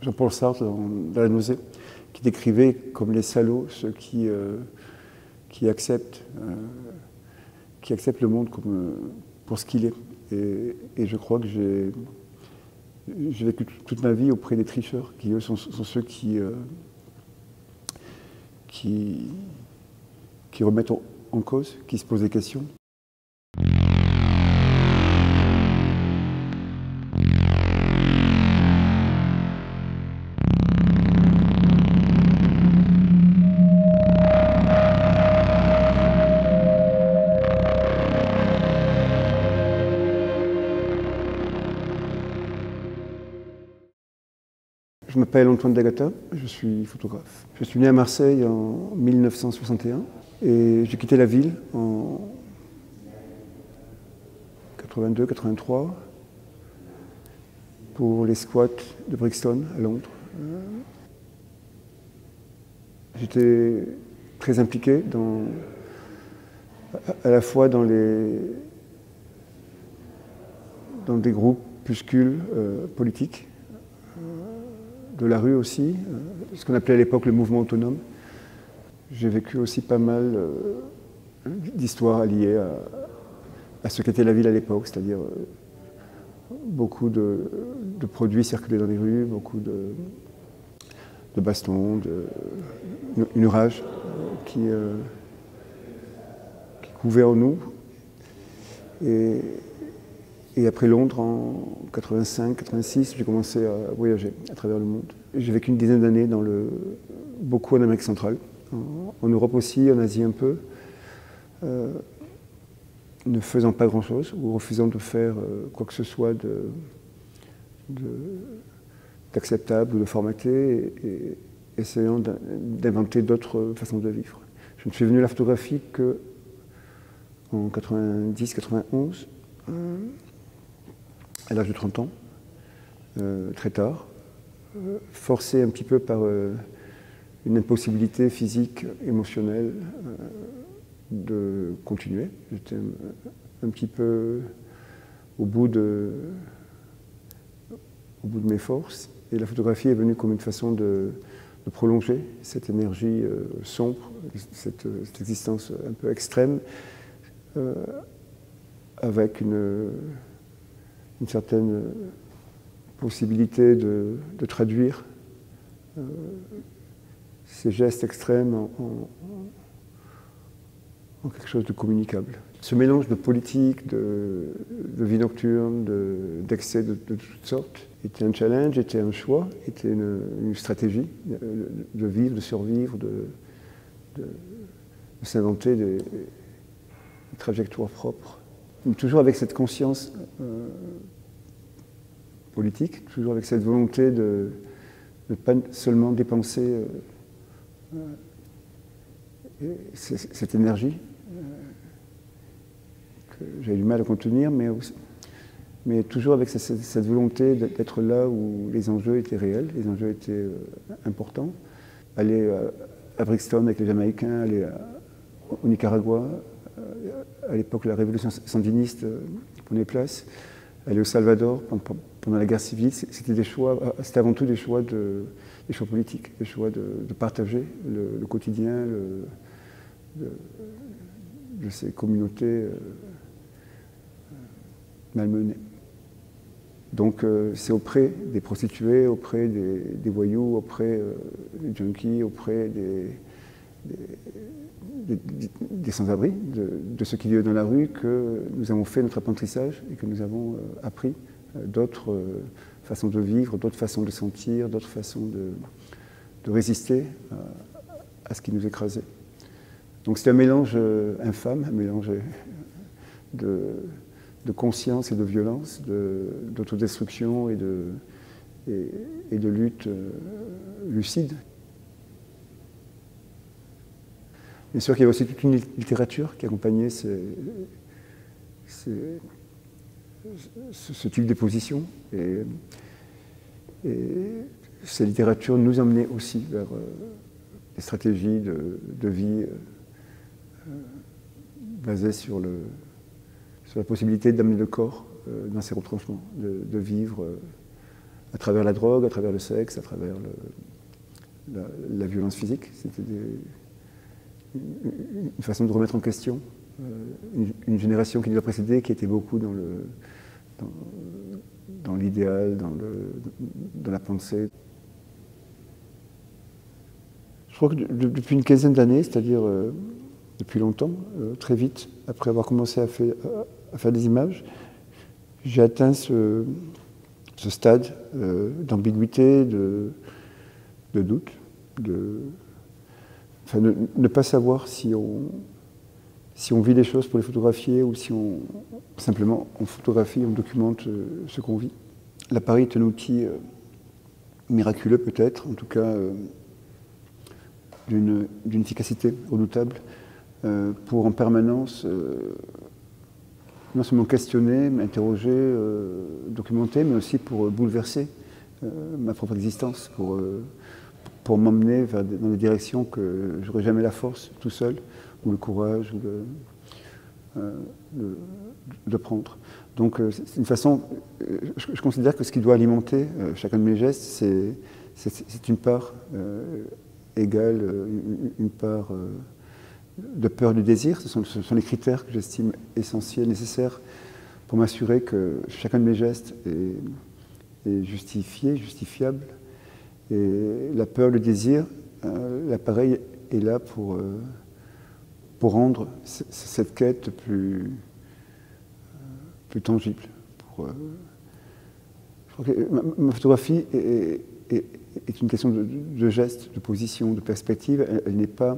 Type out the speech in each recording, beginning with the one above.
Jean-Paul Sartre dans La Nausée, qui décrivait comme les salauds ceux qui acceptent le monde pour ce qu'il est. Et je crois que j'ai vécu toute ma vie auprès des tricheurs, qui eux sont ceux qui remettent en cause, qui se posent des questions. Je m'appelle Antoine D'Agata, je suis photographe. Je suis né à Marseille en 1961 et j'ai quitté la ville en 82-83 pour les squats de Brixton à Londres. J'étais très impliqué à la fois dans des groupuscules politiques, de la rue aussi, ce qu'on appelait à l'époque le mouvement autonome. J'ai vécu aussi pas mal d'histoires liées à ce qu'était la ville à l'époque, c'est-à-dire beaucoup de produits circulaient dans les rues, beaucoup de bastons, une rage qui couvait en nous. Et après Londres, en 85-86, j'ai commencé à voyager à travers le monde. J'ai vécu une dizaine d'années beaucoup en Amérique centrale, en Europe aussi, en Asie un peu, ne faisant pas grand-chose ou refusant de faire quoi que ce soit d'acceptable ou de formaté et essayant d'inventer d'autres façons de vivre. Je ne suis venu à la photographie qu'en 90-91. À l'âge de 30 ans, très tard, forcé un petit peu par une impossibilité physique, émotionnelle, de continuer. J'étais un petit peu au bout de mes forces, et la photographie est venue comme une façon de prolonger cette énergie sombre, cette existence un peu extrême, avec une certaine possibilité de traduire ces gestes extrêmes en quelque chose de communicable. Ce mélange de politique, de vie nocturne, d'excès de toutes sortes, était un challenge, était un choix, était une stratégie de vivre, de survivre, de s'inventer des trajectoires propres. Toujours avec cette conscience politique, toujours avec cette volonté de ne pas seulement dépenser cette énergie que j'avais du mal à contenir, mais toujours avec cette volonté d'être là où les enjeux étaient réels, les enjeux étaient importants. Aller à Brixton avec les Jamaïcains, aller au Nicaragua, à l'époque la révolution sandiniste prenait place, aller au Salvador pendant la guerre civile, c'était avant tout des choix politiques, des choix de partager le quotidien de ces communautés malmenées. Donc c'est auprès des prostituées, auprès des voyous, auprès des junkies, auprès des sans-abri, de ceux qui vivent dans la rue, que nous avons fait notre apprentissage et que nous avons appris d'autres façons de vivre, d'autres façons de sentir, d'autres façons de résister à ce qui nous écrasait. Donc c'est un mélange infâme, un mélange de conscience et de violence, d'autodestruction et de lutte lucide. Bien sûr qu'il y a aussi toute une littérature qui accompagnait ce type de position. Et cette littérature nous emmenait aussi vers des stratégies de vie basées sur la possibilité d'amener le corps dans ses retranchements, de vivre à travers la drogue, à travers le sexe, à travers la violence physique. C'était une façon de remettre en question une génération qui nous a précédés, qui était beaucoup dans l'idéal, dans la pensée. Je crois que depuis une quinzaine d'années, c'est-à-dire depuis longtemps, très vite, après avoir commencé à faire des images, j'ai atteint ce stade d'ambiguïté, de doute, enfin, ne pas savoir si on vit les choses pour les photographier ou si simplement on photographie, on documente ce qu'on vit. L'appareil est un outil miraculeux peut-être, en tout cas d'une efficacité redoutable pour en permanence non seulement questionner, m'interroger, documenter, mais aussi pour bouleverser ma propre existence, pour m'emmener dans des directions que je n'aurais jamais la force tout seul, ou le courage, ou de prendre. Donc c'est une façon, je considère que ce qui doit alimenter chacun de mes gestes, c'est une part égale, une part de peur du désir. Ce sont les critères que j'estime essentiels, nécessaires, pour m'assurer que chacun de mes gestes est justifié, justifiable. Et la peur, le désir, l'appareil est là pour rendre cette quête plus tangible. Je crois que ma photographie est une question de geste, de position, de perspective. Elle n'est pas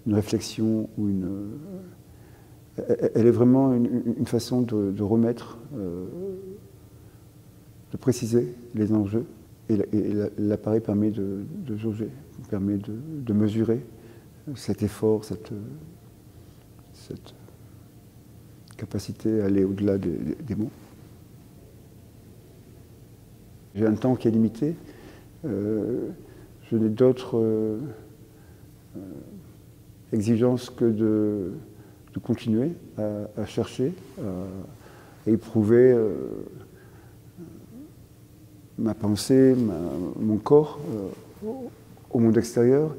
une réflexion ou elle est vraiment une façon de remettre, de préciser les enjeux. Et l'appareil permet de jauger, permet de mesurer cet effort, cette capacité à aller au-delà des mots. J'ai un temps qui est limité. Je n'ai d'autres exigences que de continuer à chercher, à éprouver ma pensée, mon corps au monde extérieur,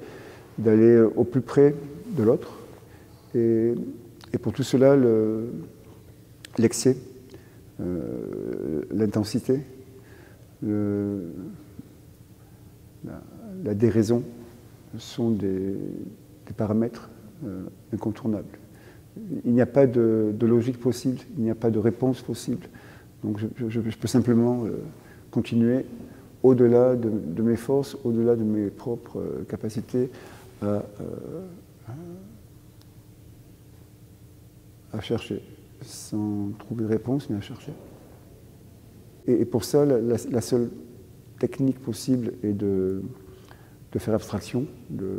d'aller au plus près de l'autre. Et pour tout cela, l'excès, l'intensité, la déraison sont des paramètres incontournables. Il n'y a pas de logique possible, il n'y a pas de réponse possible. Donc je peux simplement continuer au-delà de mes forces, au-delà de mes propres capacités à chercher, sans trouver de réponse, mais à chercher. Et pour ça, la seule technique possible est de faire abstraction de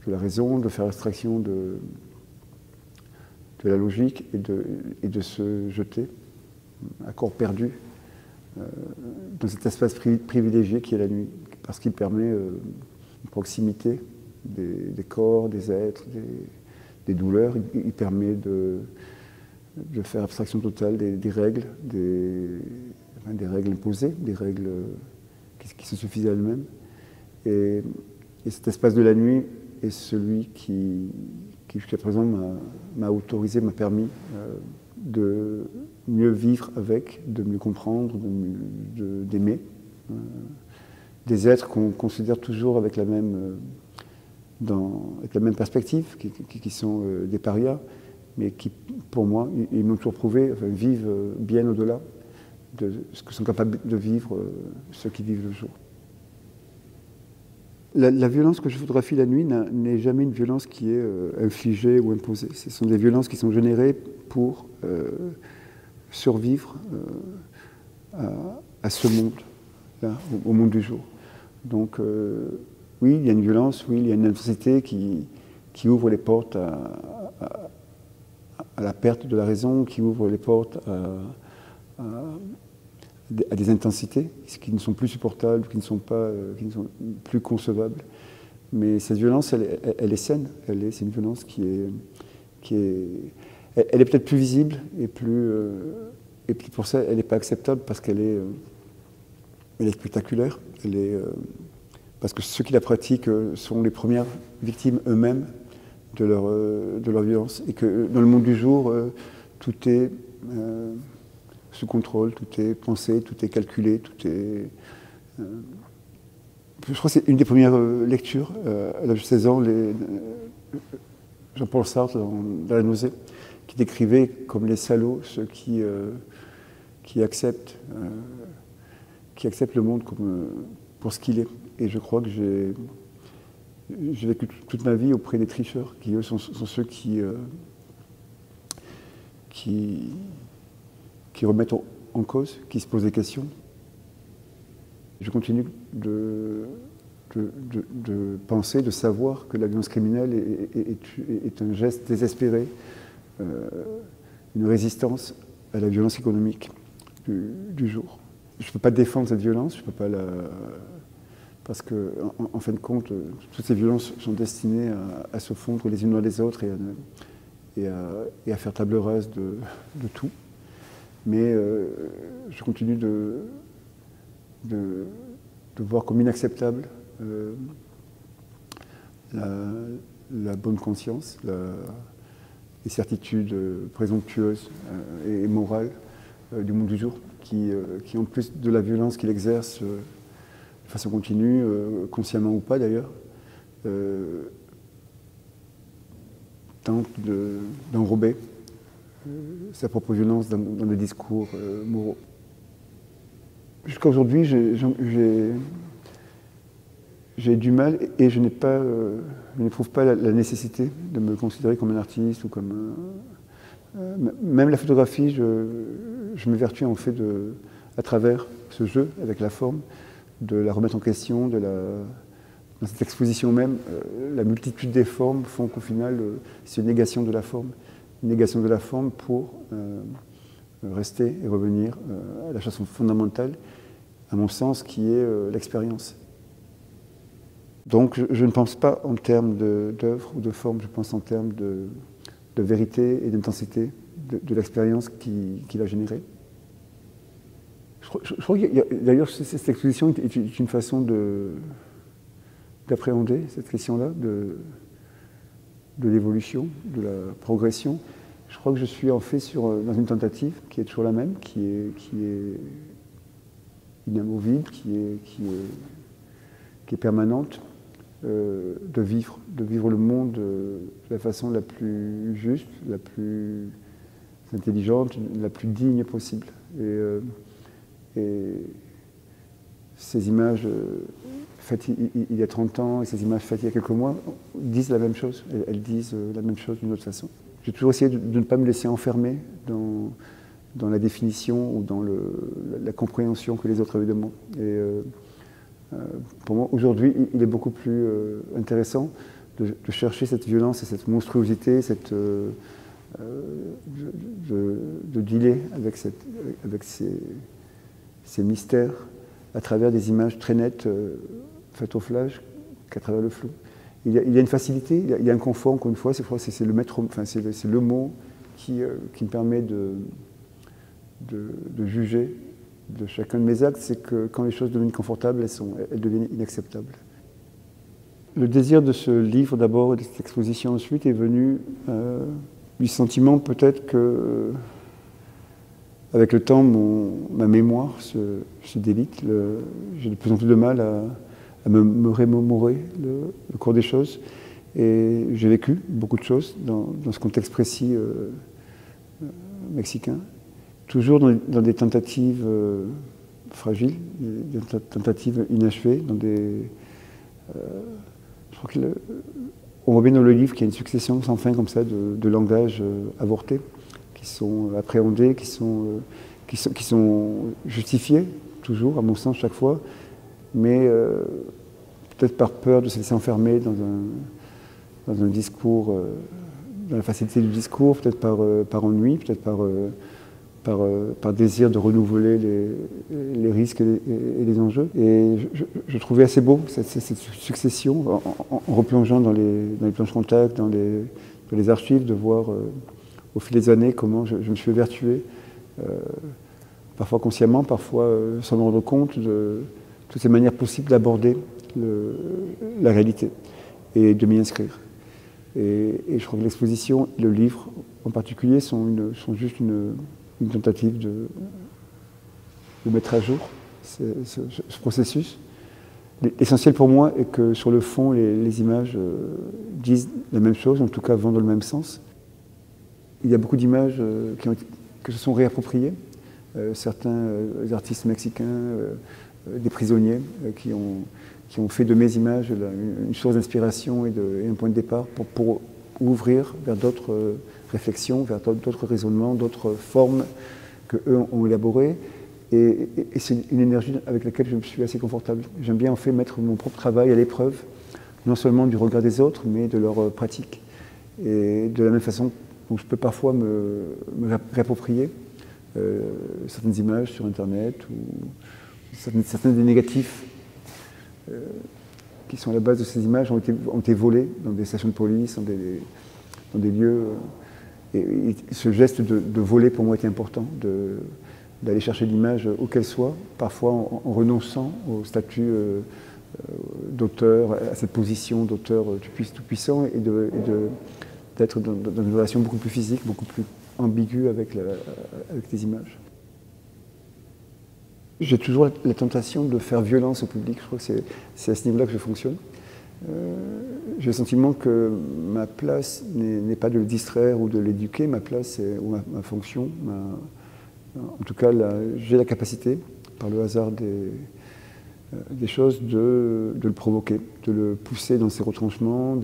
la raison, de faire abstraction de la logique et de se jeter à corps perdu dans cet espace privilégié qui est la nuit, parce qu'il permet une proximité des corps, des êtres, des douleurs. Il permet de faire abstraction totale des règles, des règles imposées, des règles qui se suffisent à elles-mêmes. Et cet espace de la nuit est celui qui jusqu'à présent m'a autorisé, m'a permis de mieux vivre avec, de mieux comprendre, d'aimer. Des êtres qu'on considère toujours avec la même perspective, qui sont des parias, mais qui, pour moi, ils m'ont toujours prouvé, enfin, vivent bien au-delà de ce que sont capables de vivre ceux qui vivent le jour. La violence que je photographie la nuit n'est jamais une violence qui est infligée ou imposée. Ce sont des violences qui sont générées pour survivre à ce monde-là, au monde du jour. Donc, oui, il y a une violence, oui, il y a une intensité qui ouvre les portes à la perte de la raison, qui ouvre les portes à des intensités qui ne sont plus supportables, qui ne sont plus concevables. Mais cette violence, elle est saine. C'est une violence elle est peut-être plus visible et puis pour ça, elle n'est pas acceptable parce qu'elle est elle est spectaculaire, parce que ceux qui la pratiquent sont les premières victimes eux-mêmes de leur violence. Et que dans le monde du jour, tout est sous contrôle, tout est pensé, tout est calculé, tout est... je crois que c'est une des premières lectures, à l'âge de 16 ans, Jean-Paul Sartre, dans La Nausée, qui décrivait comme les salauds ceux qui acceptent le monde pour ce qu'il est. Et je crois que j'ai vécu toute ma vie auprès des tricheurs, qui eux sont ceux qui remettent en cause, qui se posent des questions. Je continue de penser, de savoir que la violence criminelle est un geste désespéré, une résistance à la violence économique du jour. Je ne peux pas défendre cette violence, je peux pas parce qu'en fin de compte, toutes ces violences sont destinées à se fondre les unes dans les autres et à faire table rase de tout. Mais je continue de voir comme inacceptable la bonne conscience, les certitudes présomptueuses et morales du monde du jour, qui en plus de la violence qu'il exerce de façon continue, consciemment ou pas d'ailleurs, tente d'enrober sa propre violence dans des discours moraux. Jusqu'à aujourd'hui, j'ai du mal et je n'éprouve pas la nécessité de me considérer comme un artiste ou comme même la photographie, je m'évertue en fait à travers ce jeu avec la forme, de la remettre en question, dans cette exposition même, la multitude des formes font qu'au final, c'est une négation de la forme. Une négation de la forme pour rester et revenir à la chose fondamentale, à mon sens, qui est l'expérience. Donc je ne pense pas en termes d'œuvre ou de forme, je pense en termes de vérité et d'intensité de l'expérience qu'il a générée. Je crois que d'ailleurs cette exposition est une façon d'appréhender cette question-là, de l'évolution, de la progression. Je crois que je suis en fait dans une tentative qui est toujours la même, qui est inamovible, qui est permanente, de vivre le monde de la façon la plus juste, la plus intelligente, la plus digne possible. Et ces images faites il y a 30 ans et ces images faites il y a quelques mois disent la même chose. Elles disent la même chose d'une autre façon. J'ai toujours essayé de ne pas me laisser enfermer dans la définition ou dans la compréhension que les autres avaient de moi. Et pour moi, aujourd'hui, il est beaucoup plus intéressant de chercher cette violence et cette monstruosité, de dealer avec ces mystères à travers des images très nettes faites au flash qu'à travers le flou. Il y a une facilité, il y a un confort, encore une fois, c'est le mot qui me permet de juger de chacun de mes actes, c'est que quand les choses deviennent confortables, elles deviennent inacceptables. Le désir de ce livre d'abord et de cette exposition ensuite est venu du sentiment peut-être que avec le temps, ma mémoire se délite. J'ai de plus en plus de mal à me remémorer le cours des choses. Et j'ai vécu beaucoup de choses dans ce contexte précis mexicain. Toujours dans des tentatives fragiles, des tentatives inachevées, je crois on voit bien dans le livre qu'il y a une succession sans fin comme ça de langages avortés, qui sont appréhendés, qui sont justifiés, toujours, à mon sens, chaque fois, mais peut-être par peur de se laisser enfermer dans un discours, dans la facilité du discours, peut-être par ennui, peut-être par désir de renouveler les risques et les enjeux. Et je trouvais assez beau cette succession, en replongeant dans les planches contact, dans les archives, de voir au fil des années comment je me suis évertué parfois consciemment, parfois sans me rendre compte de toutes ces manières possibles d'aborder la réalité et de m'y inscrire. Et je crois que l'exposition, le livre en particulier, sont juste une tentative de mettre à jour ce processus. L'essentiel pour moi est que sur le fond, les images disent la même chose, en tout cas vont dans le même sens. Il y a beaucoup d'images que se sont réappropriées. Certains artistes mexicains, des prisonniers qui ont fait de mes images une source d'inspiration et un point de départ pour ouvrir vers d'autres réflexions, vers d'autres raisonnements, d'autres formes qu'eux ont élaborées. Et c'est une énergie avec laquelle je me suis assez confortable. J'aime bien en fait mettre mon propre travail à l'épreuve, non seulement du regard des autres, mais de leur pratique. Et de la même façon dont je peux parfois me réapproprier certaines images sur Internet ou certains des négatifs qui sont à la base de ces images ont été volés dans des stations de police, dans des lieux. Et ce geste de voler pour moi était important, d'aller chercher l'image où qu'elle soit, parfois en renonçant au statut d'auteur, à cette position d'auteur tout puissant, et d'être dans une relation beaucoup plus physique, beaucoup plus ambiguë avec les images. J'ai toujours la tentation de faire violence au public, je crois que c'est à ce niveau-là que je fonctionne. J'ai le sentiment que ma place n'est pas de le distraire ou de l'éduquer, ma place ou ma fonction, en tout cas j'ai la capacité, par le hasard des choses, de le provoquer, de le pousser dans ses retranchements,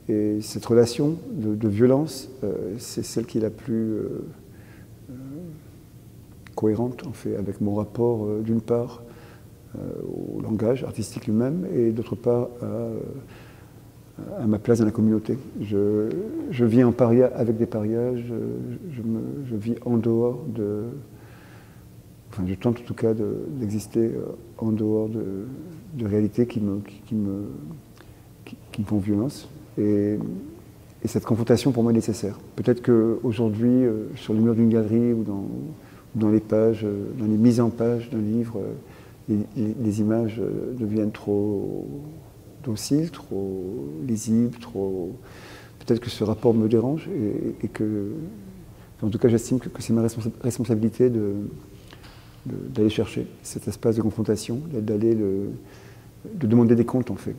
et cette relation de violence, c'est celle qui est la plus cohérente en fait avec mon rapport d'une part au langage artistique lui-même et d'autre part à ma place dans la communauté. Je vis en paria avec des parias, je vis en dehors enfin je tente en tout cas d'exister en dehors de réalités qui me font violence. Et cette confrontation pour moi est nécessaire. Peut-être qu'aujourd'hui, sur le mur d'une galerie ou dans les pages, dans les mises en page d'un livre, les images deviennent trop dociles, trop lisibles, peut-être que ce rapport me dérange et que, en tout cas, j'estime que c'est ma responsabilité d'aller chercher cet espace de confrontation, de demander des comptes en fait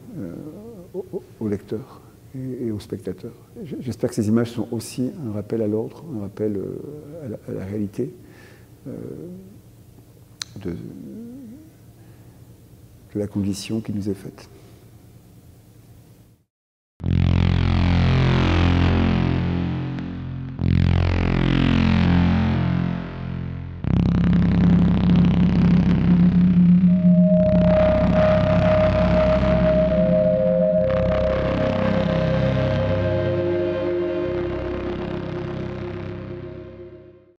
au lecteur et aux spectateurs. J'espère que ces images sont aussi un rappel à l'ordre, un rappel à la réalité de la condition qui nous est faite.